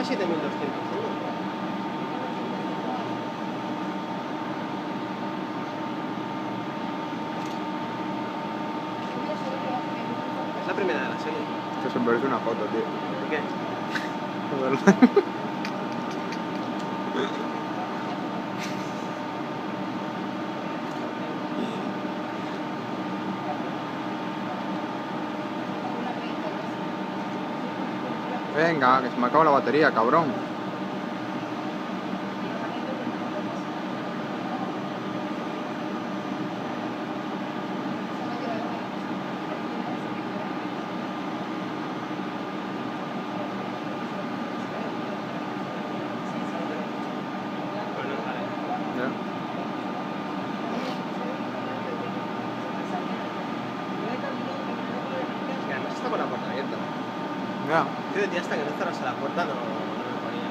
cuesta 7.200 euros. Es la primera de la serie. Esto se merece una foto, tío. ¿Por qué? Venga, que se me acaba la batería, cabrón. Bueno, vale. Ya. Que además está con la puerta abierta. Ya. Yo de día hasta que no cerrase la puerta no me ponía.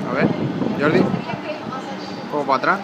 A ver, Jordi. ¿Cómo para atrás?